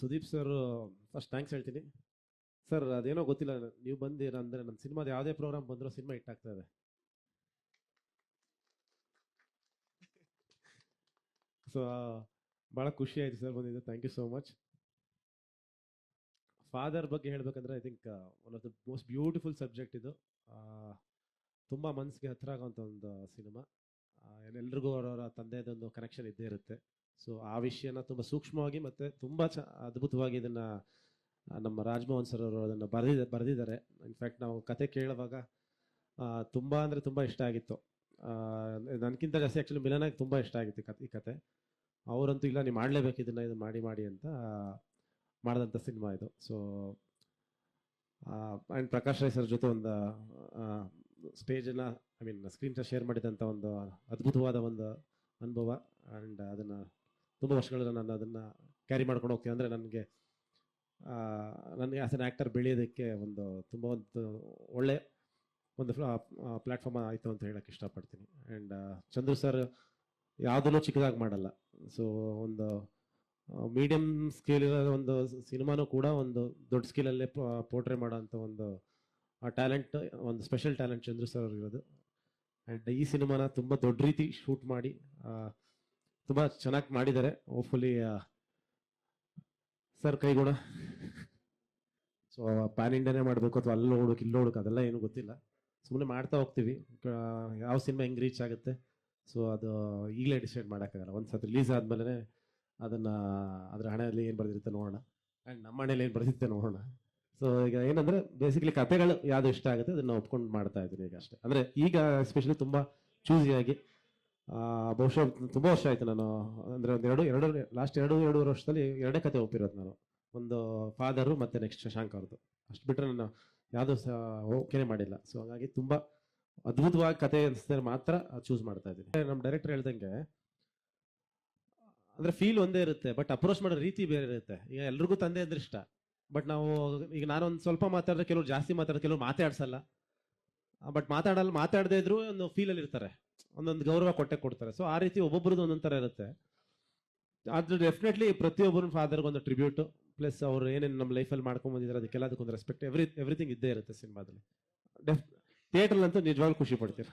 Sudeep sir first thanks ಹೇಳ್ತೀನಿ sir. ಅದೇನೋ ಗೊತ್ತಿಲ್ಲ, ನೀವು ಬಂದಿರ ಅಂದರೆ ನನ್ನ ಸಿನಿಮಾದ ಯಾವುದೇ ಪ್ರೋಗ್ರಾಮ್ ಬಂದರೂ ಸಿನಿಮಾ ಹಿಟ್ಟಾಗ್ತಾ ಇದೆ. ಸೊ ಭಾಳ ಖುಷಿ ಆಯಿತು ಸರ್ ಬಂದಿದ್ದು. Thank you so much. Father ಬಗ್ಗೆ ಹೇಳಬೇಕಂದ್ರೆ I think one of the most beautiful subject ಇದು. ತುಂಬ ಮನಸ್ಸಿಗೆ ಹತ್ತಿರ ಆಗೋಂಥ ಒಂದು ಸಿನಿಮಾ. ಎಲ್ರಿಗೂ ಅವರವರ ತಂದೆದೊಂದು ಕನೆಕ್ಷನ್ ಇದ್ದೇ ಇರುತ್ತೆ. ಸೊ ಆ ವಿಷಯನ ತುಂಬ ಸೂಕ್ಷ್ಮವಾಗಿ ಮತ್ತು ತುಂಬ ಅದ್ಭುತವಾಗಿ ಇದನ್ನು ನಮ್ಮ ರಾಜಮೋಹನ್ ಸರ್ ಅವರು ಅದನ್ನು ಬರೆದಿದ್ದಾರೆ. ಇನ್ಫ್ಯಾಕ್ಟ್ ನಾವು ಕತೆ ಕೇಳುವಾಗ ತುಂಬ ಅಂದರೆ ತುಂಬ ಇಷ್ಟ ಆಗಿತ್ತು. ನನಗಿಂತ ಜಾಸ್ತಿ ಆ್ಯಕ್ಚುಲಿ ಮಿಲನಾಗಿ ತುಂಬ ಇಷ್ಟ ಆಗಿತ್ತು ಈ ಕತೆ. ಅವರಂತೂ ಇಲ್ಲ, ನೀವು ಮಾಡಲೇಬೇಕು ಇದನ್ನು ಮಾಡಿ ಅಂತ ಮಾಡಿದಂಥ ಸಿನಿಮಾ ಇದು. So and Prakash Rai sir ಜೊತೆ ಒಂದು ಸ್ಟೇಜನ್ನು ಸ್ಕ್ರೀನ್ ಶೇರ್ ಮಾಡಿದಂಥ ಒಂದು ಅದ್ಭುತವಾದ ಒಂದು ಅನುಭವ. ಆ್ಯಂಡ್ ಅದನ್ನು ತುಂಬ ವರ್ಷಗಳಲ್ಲಿ ನಾನು ಅದನ್ನು ಕ್ಯಾರಿ ಮಾಡ್ಕೊಂಡು ಹೋಗ್ತೀನಿ. ಅಂದರೆ ನನಗೆ ಆ್ಯಸ್ ಅನ್ ಆ್ಯಕ್ಟರ್ ಬೆಳೆಯೋದಕ್ಕೆ ತುಂಬ ಒಳ್ಳೆ ಒಂದು ಪ್ಲ್ಯಾಟ್ಫಾರ್ಮ್ ಆಯಿತು ಅಂತ ಹೇಳೋಕ್ಕೆ ಇಷ್ಟಪಡ್ತೀನಿ. ಆ್ಯಂಡ್ ಚಂದ್ರು ಸರ್ ಯಾವುದನ್ನು ಚಿಕ್ಕದಾಗಿ ಮಾಡಲ್ಲ. ಸೊ ಒಂದು ಮೀಡಿಯಮ್ ಸ್ಕೇಲ್ ಇರೋ ಒಂದು ಸಿನಿಮಾನೂ ಕೂಡ ಒಂದು ದೊಡ್ಡ ಸ್ಕೇಲಲ್ಲೇ ಪೋರ್ಟ್ರೇ ಮಾಡೋಂಥ ಒಂದು ಟ್ಯಾಲೆಂಟ್, ಒಂದು ಸ್ಪೆಷಲ್ ಟ್ಯಾಲೆಂಟ್ ಚಂದ್ರು ಸರ್ ಇರೋದು. ಆ್ಯಂಡ್ ಈ ಸಿನಿಮಾನ ತುಂಬ ದೊಡ್ಡ ರೀತಿ ಶೂಟ್ ಮಾಡಿ ತುಂಬ ಚೆನ್ನಾಗಿ ಮಾಡಿದ್ದಾರೆ. ಹೋಪ್ಫುಲಿ ಸರ್ ಕೈಗುಣ. ಸೊ ಪ್ಯಾನ್ ಇಂಡಿಯಾನೇ ಮಾಡಬೇಕು ಅಥವಾ ಅಲ್ಲಿ ನೋಡೋಕೆ ಇಲ್ಲಿ ನೋಡೋಕೆ ಅದೆಲ್ಲ ಏನೂ ಗೊತ್ತಿಲ್ಲ, ಸುಮ್ಮನೆ ಮಾಡ್ತಾ ಹೋಗ್ತೀವಿ. ಯಾವ ಸಿನಿಮಾ ಹೆಂಗೆ ರೀಚ್ ಆಗುತ್ತೆ ಸೊ ಅದು ಈಗಲೇ ಡಿಸೈಡ್ ಮಾಡೋಕ್ಕಾಗಲ್ಲ. ಒಂದು ಸತಿ ರಿಲೀಸ್ ಆದಮೇಲೆ ಅದನ್ನು ಅದರ ಹಣೆಯಲ್ಲಿ ಏನು ಬರೆದಿರುತ್ತೆ ನೋಡೋಣ, ಆ್ಯಂಡ್ ನಮ್ಮ ಹಣೆಯಲ್ಲಿ ಏನು ಬರೆದಿರುತ್ತೆ ನೋಡೋಣ. ಸೊ ಈಗ ಏನಂದರೆ ಬೇಸಿಕಲಿ ಕತೆಗಳು ಯಾವುದು ಇಷ್ಟ ಆಗುತ್ತೆ ಅದನ್ನು ಒಪ್ಕೊಂಡು ಮಾಡ್ತಾ ಇದ್ದೀನಿ ಈಗ ಅಷ್ಟೇ. ಅಂದರೆ ಈಗ ಎಸ್ಪೆಷಲಿ ತುಂಬ ಚೂಸಿಯಾಗಿ ಬಹುಶಃ ತುಂಬ ವರ್ಷ ಆಯಿತು ನಾನು, ಅಂದರೆ ಒಂದು ಲಾಸ್ಟ್ ಎರಡೂವರೆ ವರ್ಷದಲ್ಲಿ ಎರಡೇ ಕತೆ ಒಪ್ಪಿರೋದು ನಾನು. ಒಂದು ಫಾದರು ಮತ್ತು ನೆಕ್ಸ್ಟ್ ಶಶಾಂಕ್ ಅವ್ರದ್ದು. ಅಷ್ಟು ಬಿಟ್ಟರೆ ನಾನು ಯಾವುದೂ ಓಕೆನೇ ಮಾಡಿಲ್ಲ. ಸೊ ಹಾಗಾಗಿ ತುಂಬ ಅದ್ಭುತವಾಗಿ ಕತೆ ಅನಿಸಿದ್ರೆ ಮಾತ್ರ ಚೂಸ್ ಮಾಡ್ತಾ ಇದ್ದೀನಿ. ನಮ್ಮ ಡೈರೆಕ್ಟರ್ ಹೇಳ್ದಂಗೆ ಅಂದರೆ ಫೀಲ್ ಒಂದೇ ಇರುತ್ತೆ, ಬಟ್ ಅಪ್ರೋಚ್ ಮಾಡೋ ರೀತಿ ಬೇರೆ ಇರುತ್ತೆ. ಈಗ ಎಲ್ರಿಗೂ ತಂದೆ ಅಂದ್ರೆ ಇಷ್ಟ, ಬಟ್ ನಾವು ಈಗ ನಾನೊಂದು ಸ್ವಲ್ಪ ಮಾತಾಡಿದ್ರೆ ಕೆಲವರು ಜಾಸ್ತಿ ಮಾತಾಡಿದ್ರೆ ಕೆಲವರು ಮಾತಾಡ್ಸಲ್ಲ. ಬಟ್ ಮಾತಾಡದೇ ಇದ್ರು ಒಂದು ಫೀಲಲ್ಲಿ ಇರ್ತಾರೆ, ಒಂದೊಂದು ಗೌರವ ಕೊಡ್ತಾರೆ. ಸೊ ಆ ರೀತಿ ಒಬ್ಬೊಬ್ರದ್ದು ಒಂದೊಂದು ಥರ ಇರುತ್ತೆ. ಅದು ಡೆಫಿನೆಟ್ಲಿ ಪ್ರತಿಯೊಬ್ಬರು ಫಾದರ್ಗೆ ಒಂದು ಟ್ರಿಬ್ಯೂಟು, ಪ್ಲಸ್ ಅವ್ರು ಏನೇನು ನಮ್ಮ ಲೈಫಲ್ಲಿ ಮಾಡ್ಕೊಂಡು ಬಂದಿದ್ದಾರೆ ಅದಕ್ಕೆಲ್ಲ ಅದಕ್ಕೊಂದು ರೆಸ್ಪೆಕ್ಟ್ ಎವ್ರಿಥಿಂಗ್ ಇದ್ದೇ ಇರುತ್ತೆ ಸಿನಿಮಾದಲ್ಲಿ. ಥಿಯೇಟ್ರಲ್ಲಂತೂ ನಿಜವಾಗ್ಲೂ ಖುಷಿ ಪಡ್ತೀರಾ.